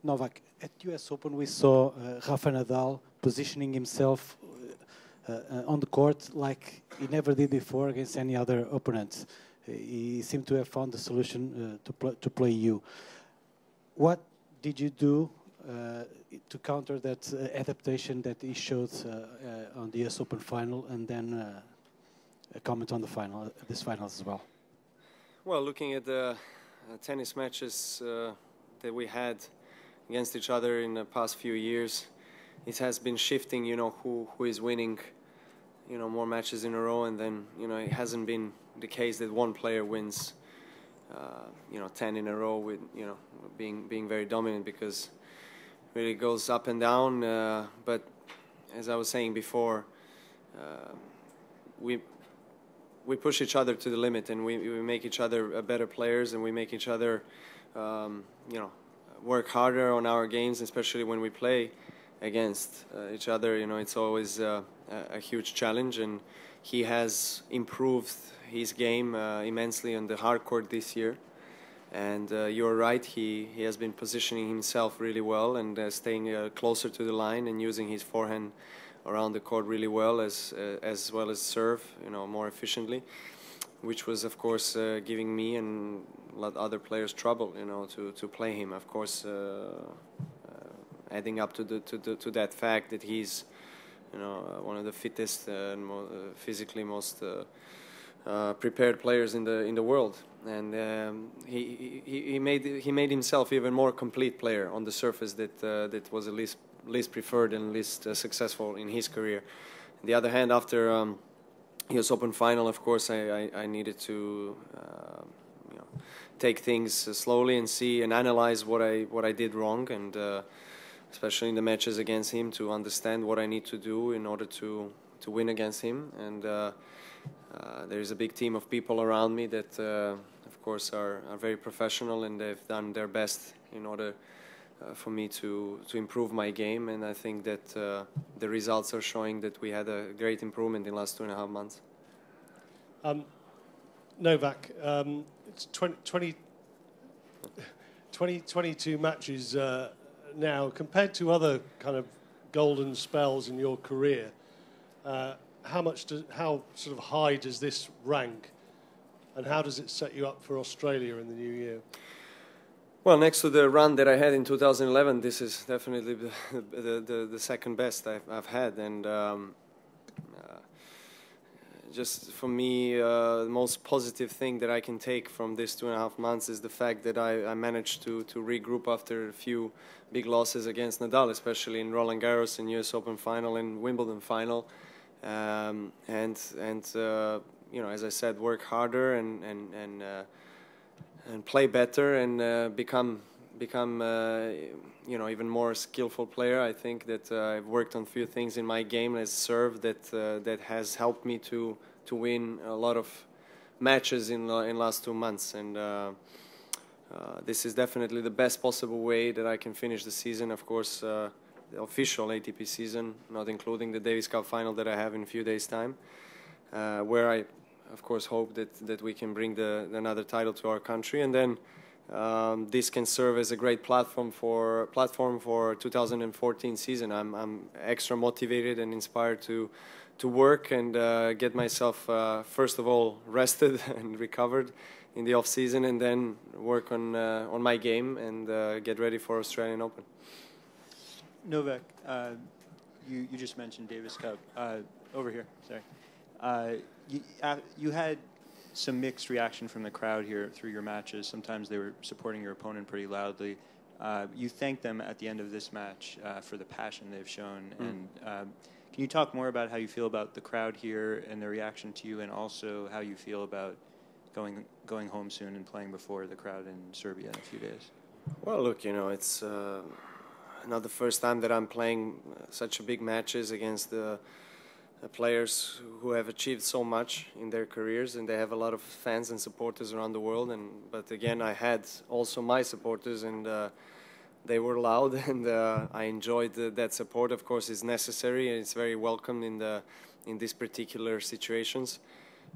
Novak, at US Open we saw Rafael Nadal positioning himself on the court like he never did before against any other opponent. He seemed to have found the solution to play you. What did you do to counter that adaptation that he showed on the US Open final, and then a comment on the final, this finals as well? Well, looking at the tennis matches that we had against each other in the past few years, it has been shifting, you know, who is winning, you know, more matches in a row, and then, you know, it hasn't been the case that one player wins, you know, 10 in a row with, you know, being very dominant, because it really goes up and down. But as I was saying before, we push each other to the limit, and we make each other better players, and we make each other, you know, work harder on our games, especially when we play against each other. You know, it's always a huge challenge, and he has improved his game immensely on the hard court this year. And you're right, he has been positioning himself really well, and staying closer to the line and using his forehand around the court really well, as well as serve, you know, more efficiently, which was of course giving me and a lot of other players trouble, you know, to play him. Of course, adding up to that fact that he's, you know, one of the fittest and physically most prepared players in the world, and he made himself even more complete player on the surface that was the least preferred and least successful in his career. On the other hand, after US Open final, of course, I needed to you know, take things slowly and see and analyze what I did wrong, and especially in the matches against him, to understand what I need to do in order to win against him. And there is a big team of people around me that, of course, are very professional, and they've done their best in order for me to improve my game. And I think that the results are showing that we had a great improvement in the last 2.5 months. Novak, it's 22 matches now. Compared to other kind of golden spells in your career, how sort of high does this rank, and how does it set you up for Australia in the new year? Well, next to the run that I had in 2011, this is definitely the second best I've had, and just for me, the most positive thing that I can take from this 2.5 months is the fact that I managed to regroup after a few big losses against Nadal, especially in Roland Garros and US Open final and Wimbledon final, and you know, as I said, work harder and play better, and become you know, even more skillful player. I think that I've worked on a few things in my game as serve that has helped me to win a lot of matches in last 2 months, and this is definitely the best possible way that I can finish the season. Of course, the official ATP season, not including the Davis Cup final that I have in a few days' time, where I of course hope that we can bring another title to our country, and then this can serve as a great platform for 2014 season. I'm extra motivated and inspired to work and get myself first of all rested and recovered in the off season, and then work on my game and get ready for Australian Open. Novak, you just mentioned Davis Cup. Over here, sorry. You had some mixed reaction from the crowd here through your matches. Sometimes they were supporting your opponent pretty loudly. You thanked them at the end of this match for the passion they've shown. And can you talk more about how you feel about the crowd here and their reaction to you, and also how you feel about going home soon and playing before the crowd in Serbia in a few days? Well, look, you know, it's not the first time that I'm playing such big matches against the players who have achieved so much in their careers, and they have a lot of fans and supporters around the world. But again, I had also my supporters, and they were loud, and I enjoyed that support. Of course, it's necessary and it's very welcome in these particular situations.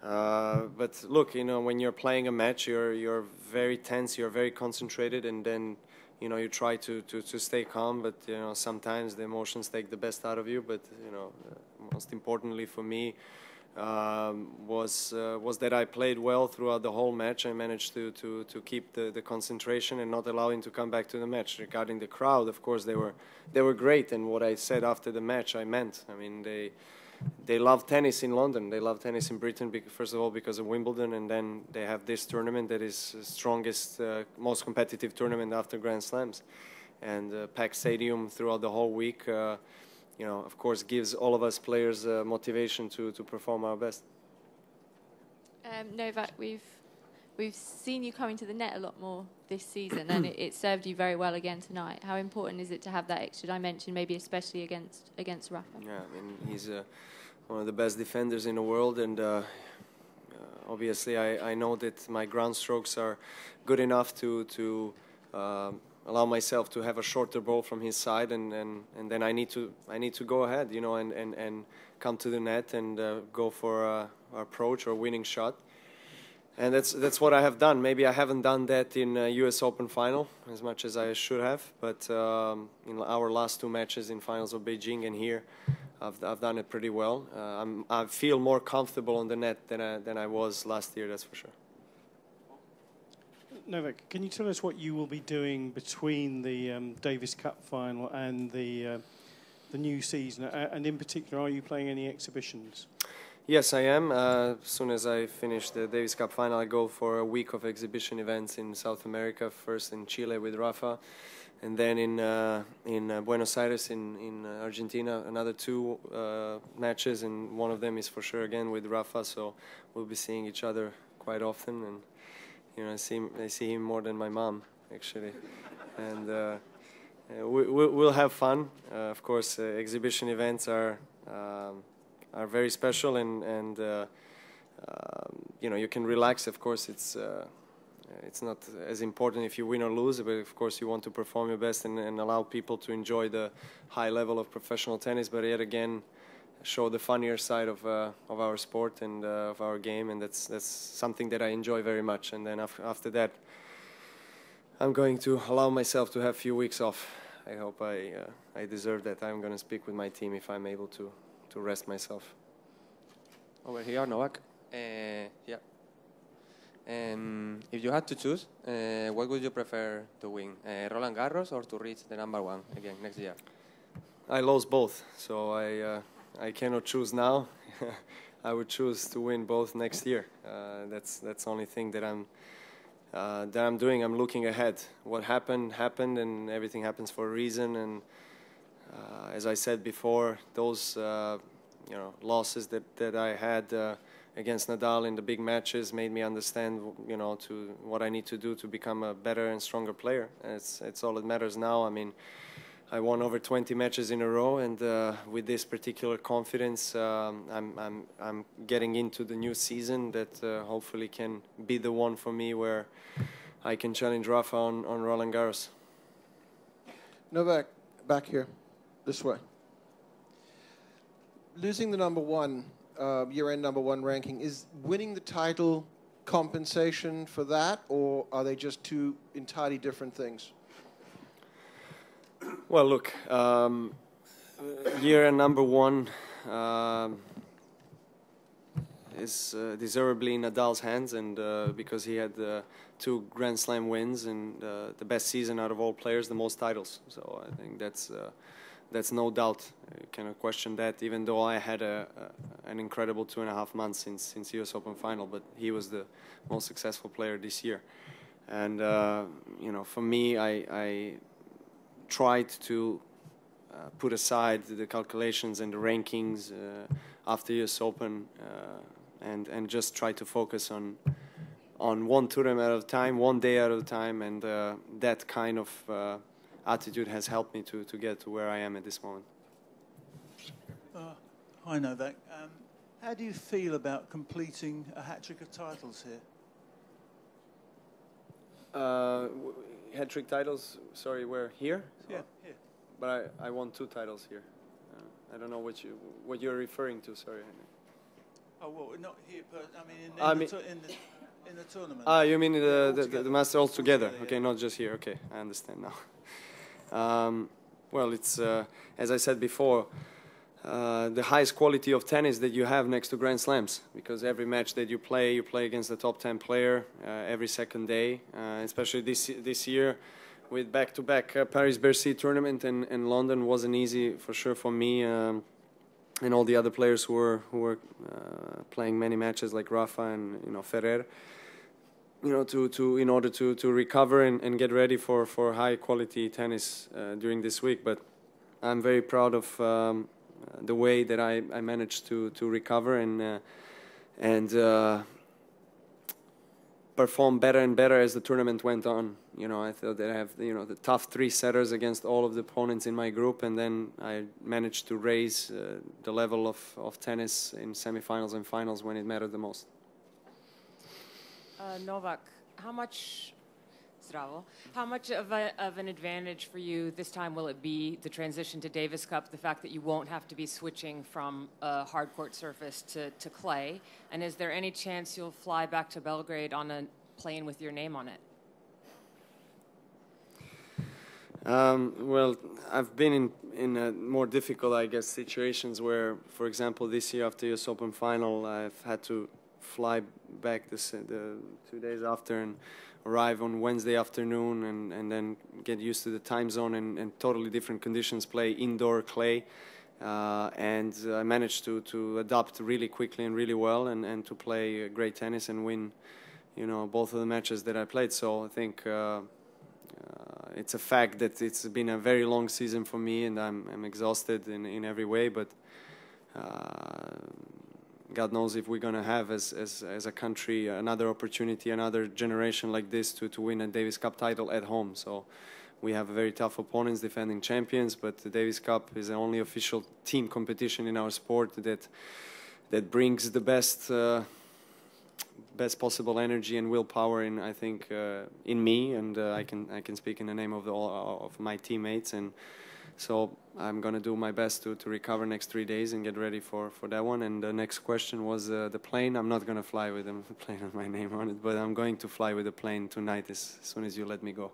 But look, you know, when you're playing a match, you're very tense, you're very concentrated, and then you know, you try to stay calm, but you know, sometimes the emotions take the best out of you. But you know, most importantly for me was that I played well throughout the whole match. I managed to keep the concentration and not allow him to come back to the match. Regarding the crowd, of course, they were great, and what I said after the match, I meant. I mean, they love tennis in London. They love tennis in Britain, first of all, because of Wimbledon, and then they have this tournament that is the strongest, most competitive tournament after Grand Slams. And packed stadium throughout the whole week, you know, of course, gives all of us players motivation to perform our best. Novak, we've seen you coming to the net a lot more this season, and it served you very well again tonight. How important is it to have that extra dimension, maybe especially against Rafa? Yeah, I mean, he's one of the best defenders in the world, and obviously I know that my ground strokes are good enough to allow myself to have a shorter ball from his side, and then I need to go ahead, you know, and come to the net and go for a approach or winning shot. And that's what I have done. Maybe I haven't done that in U.S. Open final as much as I should have, but in our last two matches in finals of Beijing and here, I've done it pretty well. I feel more comfortable on the net than I was last year, that's for sure. Novak, can you tell us what you will be doing between the Davis Cup final and the new season? And in particular, are you playing any exhibitions? Yes, I am. As soon as I finish the Davis Cup final, I go for a week of exhibition events in South America, first in Chile with Rafa, and then in Buenos Aires in Argentina, another two matches, and one of them is for sure again with Rafa, so we'll be seeing each other quite often, and you know, I see him more than my mom, actually. And we'll have fun. Of course, exhibition events are very special, and you know, you can relax. Of course, it's not as important if you win or lose, but of course you want to perform your best and allow people to enjoy the high level of professional tennis, but yet again show the funnier side of our sport and of our game, and that's something that I enjoy very much. And then after that, I'm going to allow myself to have a few weeks off. I hope I deserve that. I'm going to speak with my team if I'm able to rest myself. Over here, Novak. Yeah. If you had to choose, what would you prefer to win? Roland Garros or to reach the #1 again next year? I lost both, so I cannot choose now. I would choose to win both next year. That's the only thing that I'm doing. I'm looking ahead. What happened, and everything happens for a reason. And as I said before, those you know, losses that I had against Nadal in the big matches made me understand, you know, to what I need to do to become a better and stronger player. It's all that matters now. I mean, I won over 20 matches in a row, and with this particular confidence, I'm getting into the new season that hopefully can be the one for me where I can challenge Rafa on Roland Garros. Novak, back here, this way. Losing the #1, year-end #1 ranking, is winning the title compensation for that, or are they just two entirely different things? Well, look, year-end #1 is deservedly in Nadal's hands, and because he had 2 Grand Slam wins and the best season out of all players, the most titles. So I think that's no doubt. You cannot question that, even though I had an incredible 2.5 months since US Open final, but he was the most successful player this year. And, you know, for me, I tried to put aside the calculations and the rankings after US Open and just try to focus on one tournament at a time, one day at a time, and that kind of attitude has helped me to get to where I am at this moment. Hi Novak. How do you feel about completing a hat-trick of titles here? Hat-trick titles, sorry, where? Here? Yeah, here. But I won 2 titles here. I don't know what you're referring to, sorry. Oh, well, not here, but I mean in the tournament. Ah, you mean the master altogether? Altogether, Okay, yeah. not just here. Okay, I understand now. Well, it's as I said before, the highest quality of tennis that you have next to Grand Slams, because every match that you play against the top 10 player every second day, especially this year with back-to-back Paris-Bercy tournament and London wasn't easy for sure for me and all the other players who were playing many matches like Rafa and Ferrer. In order to recover and get ready for high quality tennis during this week. But I'm very proud of the way that I managed to recover and perform better and better as the tournament went on. I thought that I have the tough 3 setters against all of the opponents in my group, and then I managed to raise the level of tennis in semifinals and finals when it mattered the most. Novak, how much of an advantage for you this time will it be, the transition to Davis Cup, the fact that you won't have to be switching from a hard court surface to clay? And is there any chance you'll fly back to Belgrade on a plane with your name on it? Well, I've been in more difficult, I guess, situations where, for example, this year after the US Open final, I've had to fly back the 2 days after and arrive on Wednesday afternoon and then get used to the time zone and totally different conditions, play indoor clay. And I managed to adapt really quickly and really well and to play great tennis and win, both of the matches that I played. So I think it's a fact that it's been a very long season for me and I'm exhausted in every way, but God knows if we're going to have as a country another opportunity, another generation like this to win a Davis Cup title at home. So we have very tough opponents, defending champions, but the Davis Cup is the only official team competition in our sport that brings the best possible energy and willpower in, I think, in me, and I can speak in the name of all of my teammates. And so I'm going to do my best to recover next 3 days and get ready for that one. And the next question was the plane. I'm not going to fly with a plane with my name on it, but I'm going to fly with a plane tonight as soon as you let me go.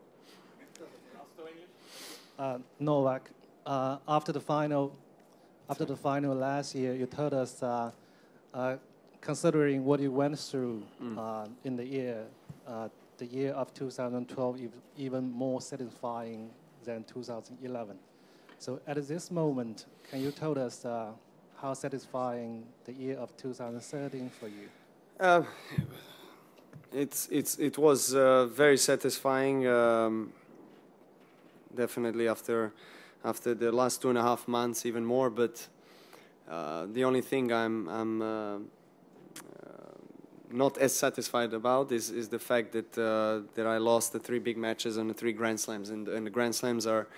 Novak, after the final last year, you told us, considering what you went through in the year of 2012, even more satisfying than 2011. So at this moment, can you tell us how satisfying the year of 2013 for you? It was very satisfying. Definitely after the last 2.5 months, even more. But the only thing I'm not as satisfied about is the fact that I lost the 3 big matches on the 3 Grand Slams, and the Grand Slams are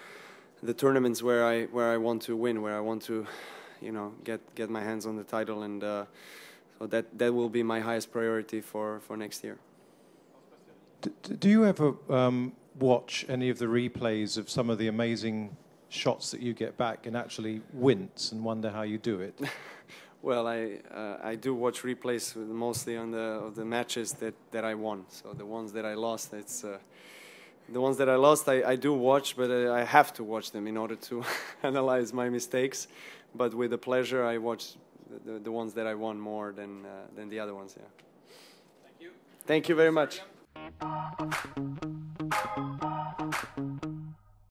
the tournaments where I want to win, where I want to, get my hands on the title, and so that will be my highest priority for next year. Do you ever watch any of the replays of some of the amazing shots that you get back and actually wince and wonder how you do it? Well, I do watch replays mostly on the matches that I won. So the ones that I lost, the ones that I lost, I do watch, but I have to watch them in order to analyze my mistakes. But with the pleasure, I watch the ones that I won more than the other ones. Yeah. Thank you. Thank you very much.